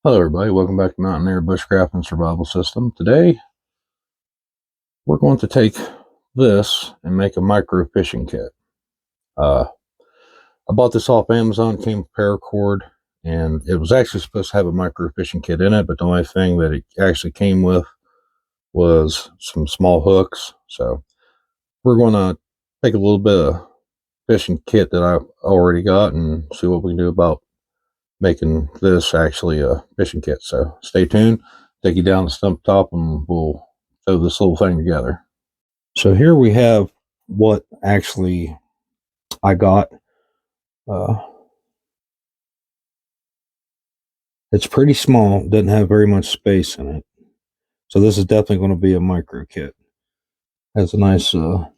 Hello everybody, welcome back to Mountaineer Bushcraft and Survival System. Today we're going to take this and make a micro fishing kit. I bought this off Amazon, came with paracord, and it was actually supposed to have a micro fishing kit in it, but the only thing that it actually came with was some small hooks. So we're going to take a little bit of fishing kit that I've already got and see what we can do about making this actually a fishing kit. So stay tuned, take you down the stump top, and we'll throw this little thing together. So here we have what actually I got. It's pretty small, doesn't have very much space in it. So this is definitely going to be a micro kit. Has a nice rubber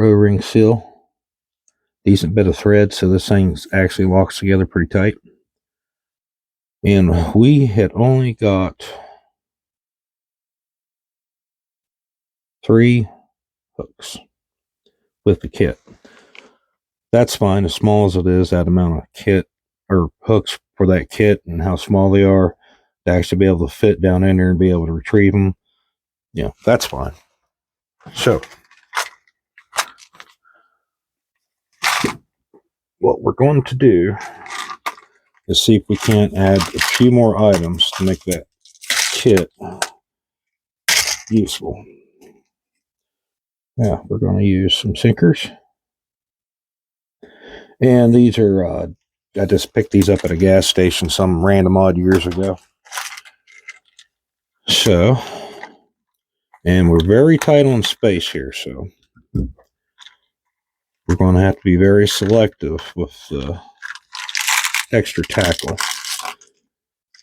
O-ring seal. Decent bit of thread, so this thing actually locks together pretty tight. And we had only got 3 hooks with the kit. That's fine, as small as it is, that amount of kit or hooks for that kit and how small they are to actually be able to fit down in there and be able to retrieve them. Yeah, that's fine. So what we're going to do is see if we can't add a few more items to make that kit useful. Yeah, we're going to use some sinkers. And these are, I just picked these up at a gas station some random odd years ago. So, and we're very tight on space here, so we're going to have to be very selective with extra tackle.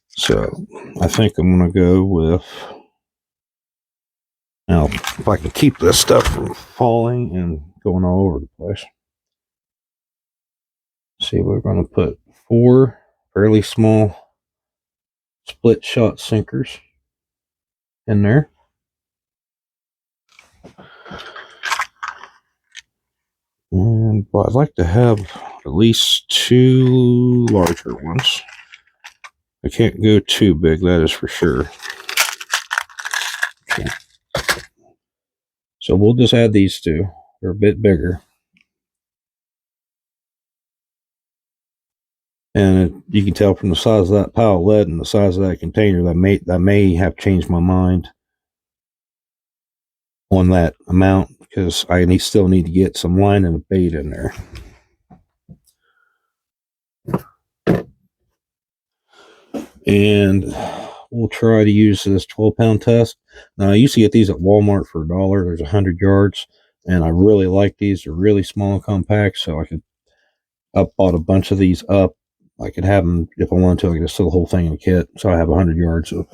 So I think I'm going to go with, now if I can keep this stuff from falling and going all over the place. See, we're going to put 4 fairly small split shot sinkers in there. And well, I'd like to have at least 2 larger ones. I can't go too big, that is for sure. Okay. So we'll just add these 2. They're a bit bigger. And you can tell from the size of that pile of lead and the size of that container that may have changed my mind on that amount, because I still need to get some line and a bait in there. And we'll try to use this 12-pound test. Now, I used to get these at Walmart for $1. There's 100 yards, and I really like these. They're really small and compact, so I bought a bunch of these up. I could have them, if I wanted to, I could just throw the whole thing in a kit. So I have 100 yards of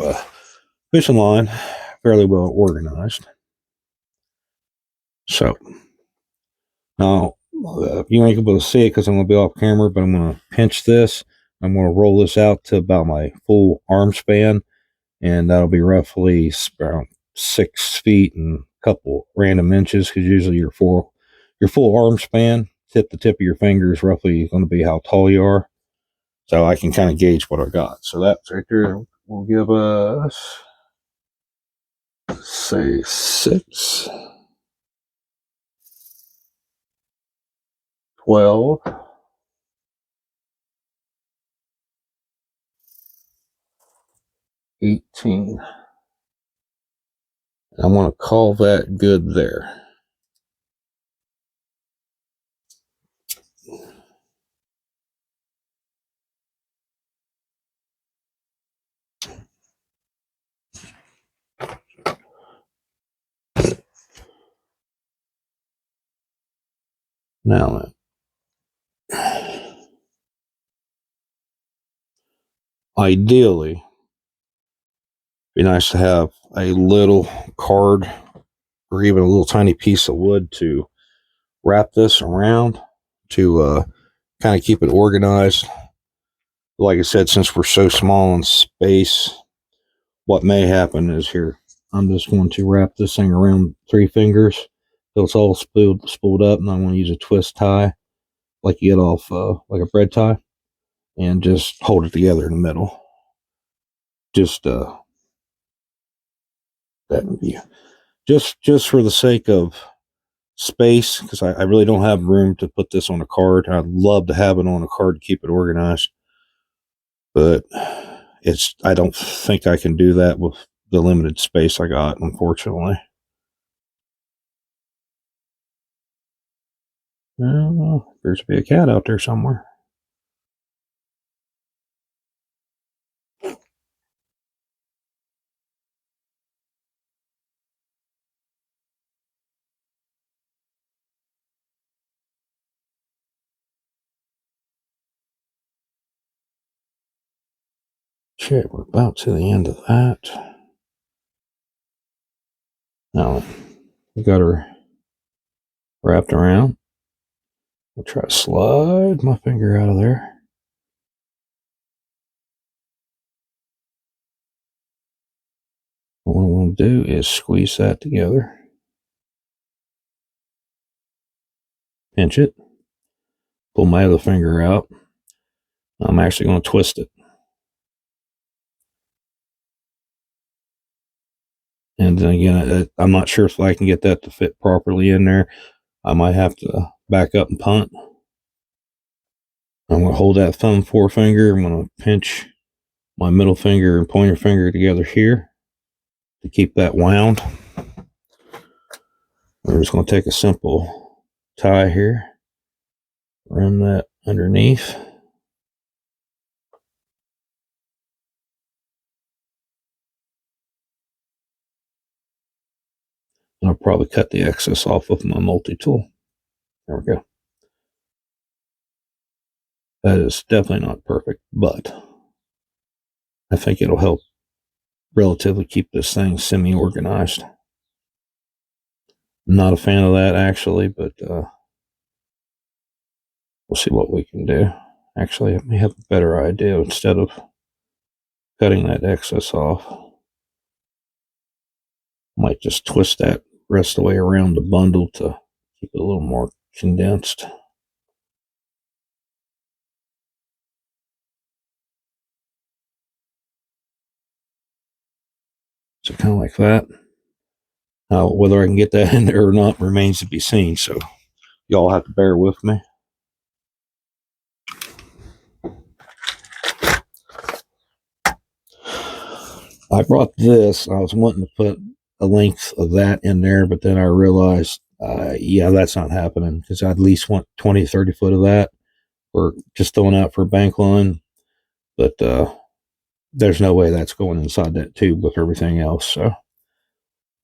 fishing line, fairly well organized. So now you ain't able to see it because I'm going to be off camera, but I'm going to pinch this. I'm going to roll this out to about my full arm span, and that'll be roughly around 6 feet and a couple random inches, because usually your full arm span, the tip of your finger is roughly going to be how tall you are. So I can kind of gauge what I got. So that's right there will give us, say, 6, 12, 18. I'm going to call that good there. Now, ideally, it'd be nice to have a little card or even a little tiny piece of wood to wrap this around to kind of keep it organized. Like I said, since we're so small in space, what may happen is here, I'm just going to wrap this thing around 3 fingers till it's all spooled up, and I'm going to use a twist tie like you get off like a bread tie. and just hold it together in the middle. Just that view. Just for the sake of space, because I really don't have room to put this on a card. I'd love to have it on a card to keep it organized, but I don't think I can do that with the limited space I got, unfortunately. There's be a cat out there somewhere. Okay, we're about to the end of that. Now, we got her wrapped around. I'll try to slide my finger out of there. What I want to do is squeeze that together. Pinch it. Pull my other finger out. I'm actually going to twist it. And then again, I'm not sure if I can get that to fit properly in there. I might have to back up and punt. I'm going to hold that thumb forefinger. I'm going to pinch my middle finger and pointer finger together here to keep that wound. We're just going to take a simple tie here. Run that underneath. And I'll probably cut the excess off with my multi-tool. There we go. That is definitely not perfect, but I think it'll help relatively keep this thing semi-organized. I'm not a fan of that, actually, but we'll see what we can do. Actually, I may have a better idea. Instead of cutting that excess off, I might just twist that rest of the way around the bundle to keep it a little more condensed. So kind of like that. Now, whether I can get that in there or not remains to be seen, so y'all have to bear with me. I brought this. I was wanting to put a length of that in there, but then I realized, yeah, that's not happening, because I at least want 20, 30 foot of that, or just throwing out for a bank line. But there's no way that's going inside that tube with everything else. So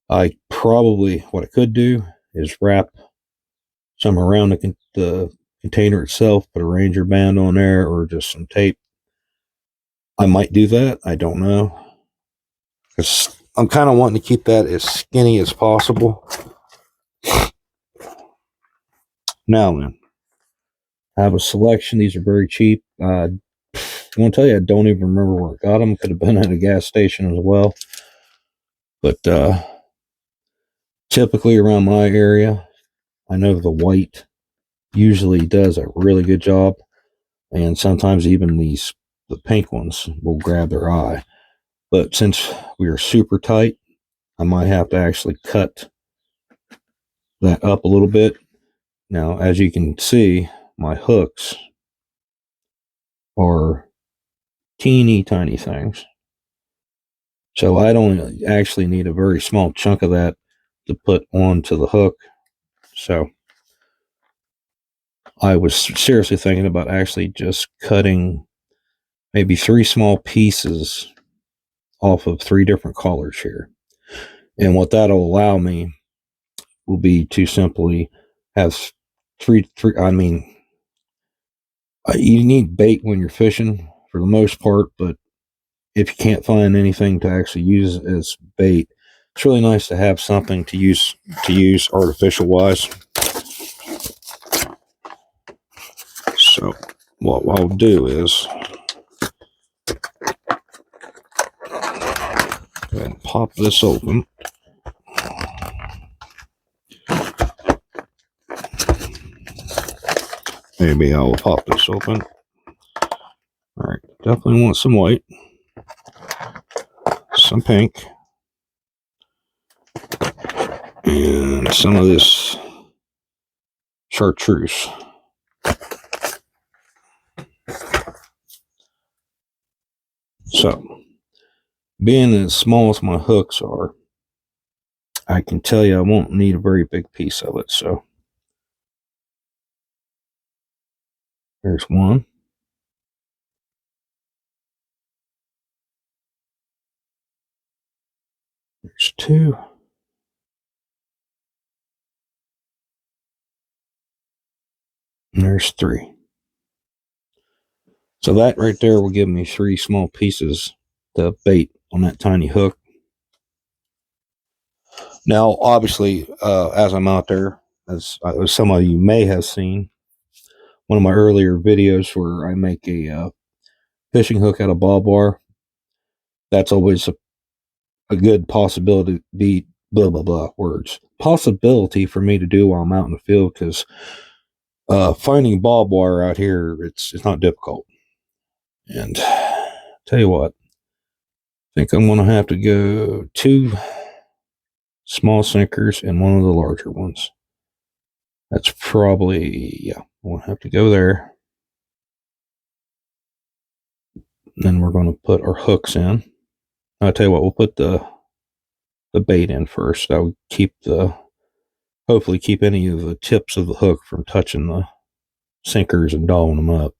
what I could do is wrap some around the container itself, put a Ranger band on there, or just some tape. I might do that. I don't know, because I'm kind of wanting to keep that as skinny as possible. Now then, I have a selection. These are very cheap. I want to tell you, I don't even remember where I got them. Could have been at a gas station as well. But typically around my area, I know the white usually does a really good job. And sometimes even the pink ones will grab their eye. But since we are super tight, I might have to actually cut that up a little bit. Now, as you can see, my hooks are teeny tiny things. So I don't actually need a very small chunk of that to put onto the hook. So I was seriously thinking about actually just cutting maybe 3 small pieces off of 3 different collars here. And what that'll allow me will be to simply have three, I mean, you need bait when you're fishing for the most part, but if you can't find anything to actually use as bait, it's really nice to have something to use artificial wise. So what I'll do is go ahead and pop this open. Maybe I'll pop this open. definitely want some white, some pink, and some of this chartreuse. So, being as small as my hooks are, I can tell you I won't need a very big piece of it. So, there's one. There's two. And there's three. So that right there will give me 3 small pieces to bait on that tiny hook. Now, obviously, as I'm out there, as some of you may have seen, one of my earlier videos where I make a fishing hook out of barbed wire, that's always a good possibility, possibility for me to do while I'm out in the field, because finding barbed wire out here, it's not difficult. And tell you what, I think I'm going to have to go 2 small sinkers and one of the larger ones. That's probably, yeah, we'll have to go there. And then we're going to put our hooks in. I'll tell you what, we'll put the bait in first. That would hopefully keep any of the tips of the hook from touching the sinkers and dowling them up.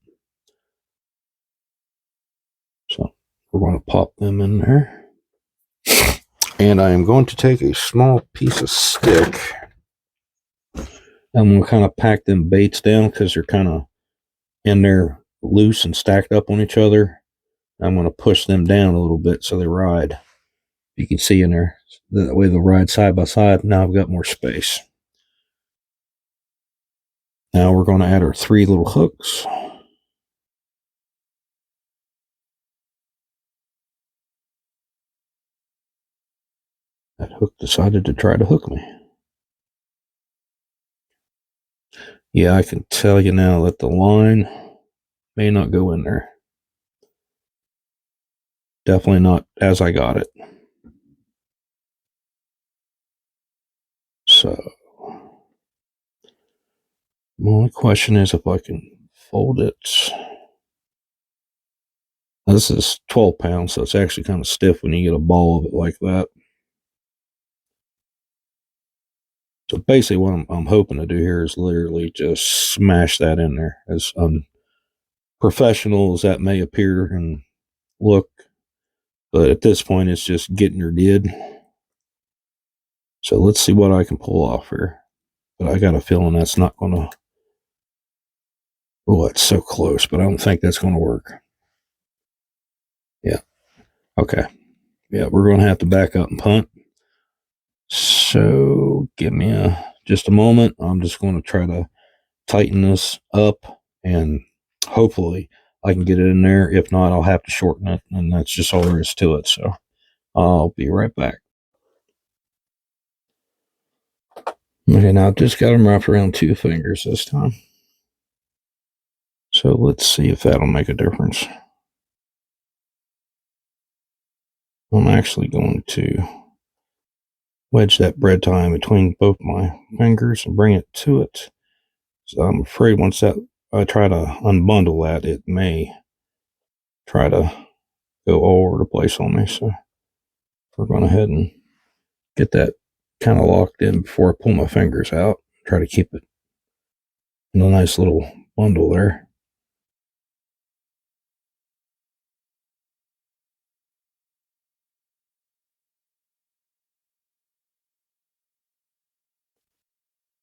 So we're going to pop them in there. And I am going to take a small piece of stick. I'm going to kind of pack them baits down because they're kind of in there loose and stacked up on each other. I'm going to push them down a little bit so they ride. You can see in there, that way they'll ride side by side. Now I've got more space. Now we're going to add our 3 little hooks. That hook decided to try to hook me. Yeah, I can tell you now that the line may not go in there. Definitely not as I got it. So, my only question is if I can fold it. This is 12 pounds, so it's actually kind of stiff when you get a ball of it like that. So basically what I'm hoping to do here is literally just smash that in there. As unprofessional as that may appear and look, but at this point it's just getting her did. So let's see what I can pull off here. But I got a feeling that's not going to... Oh, it's so close, but I don't think that's going to work. Yeah. Okay. Yeah, we're going to have to back up and punt. So give me just a moment. I'm just going to try to tighten this up and hopefully I can get it in there. If not, I'll have to shorten it, and that's just all there is to it. So I'll be right back. Okay, now I've just got them wrapped around 2 fingers this time. So let's see if that'll make a difference. I'm actually going to wedge that bread tie in between both my fingers and bring it to it. So I'm afraid once I try to unbundle that, it may try to go all over the place on me. So we're going ahead and get that kind of locked in before I pull my fingers out. Try to keep it in a nice little bundle there.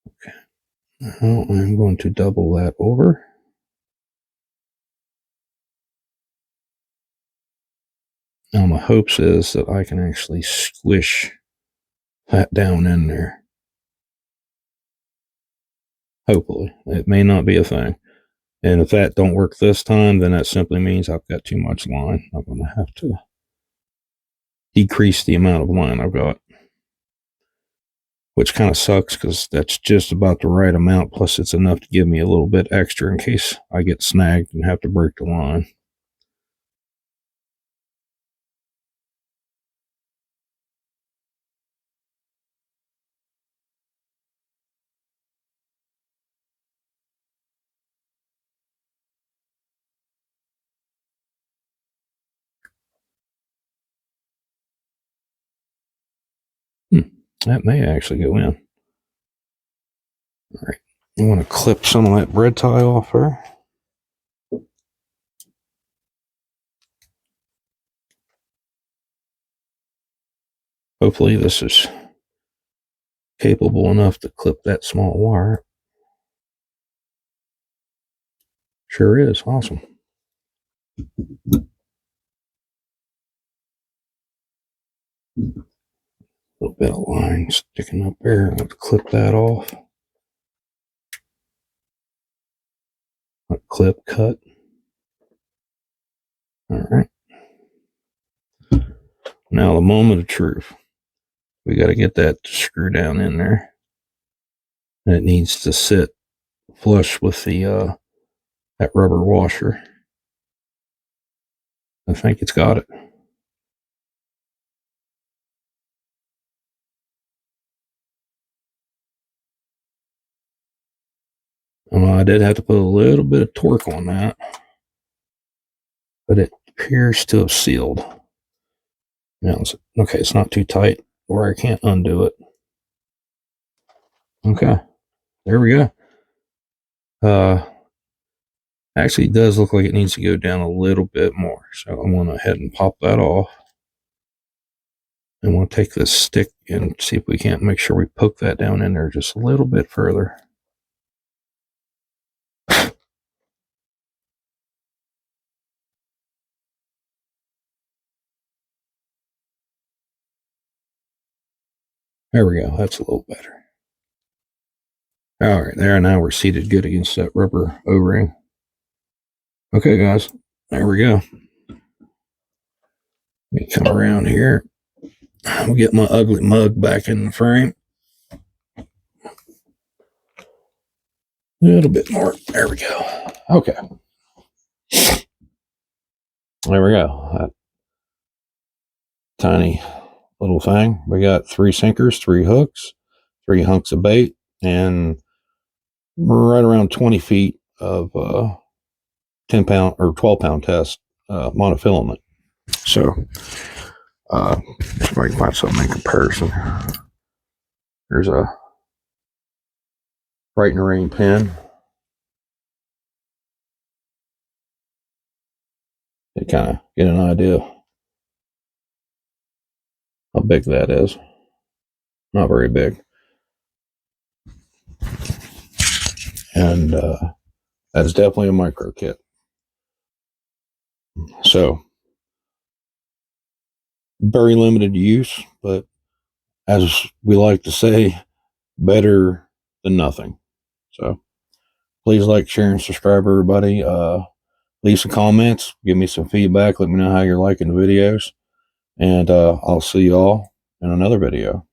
Okay. Now I'm going to double that over. Now my hopes is that I can actually squish that down in there. Hopefully. It may not be a thing. And if that don't work this time, then that simply means I've got too much line. I'm going to have to decrease the amount of line I've got, which kind of sucks because that's just about the right amount. Plus it's enough to give me a little bit extra in case I get snagged and have to break the line. That may actually go in. All right. I want to clip some of that bread tie off there. Hopefully this is capable enough to clip that small wire. Sure is. Awesome. A little bit of line sticking up there. Let's clip that off. Clip, cut. All right. Now the moment of truth. We got to get that screw down in there. And it needs to sit flush with the that rubber washer. I think it's got it. I did have to put a little bit of torque on that, but it appears to have sealed. Now, okay, it's not too tight where I can't undo it. Okay, there we go. Actually, it does look like it needs to go down a little bit more. So I'm going to head and pop that off. And we'll take this stick and see if we can't make sure we poke that down in there just a little bit further. There we go. That's a little better. All right, there. Now we're seated good against that rubber O-ring. Okay, guys. There we go. Let me come around here. I'll get my ugly mug back in the frame. A little bit more. There we go. Okay. There we go. That tiny little thing. We got 3 sinkers, 3 hooks, 3 hunks of bait, and right around 20 feet of 10-pound or 12-pound test monofilament. So, if I can find something in comparison. There's a Bright and Rain pin. You kind of get an idea how big that is. Not very big. And that's definitely a micro kit. So, very limited use, but as we like to say, better than nothing. So, please like, share, and subscribe, everybody. Leave some comments, give me some feedback, let me know how you're liking the videos, and I'll see you all in another video.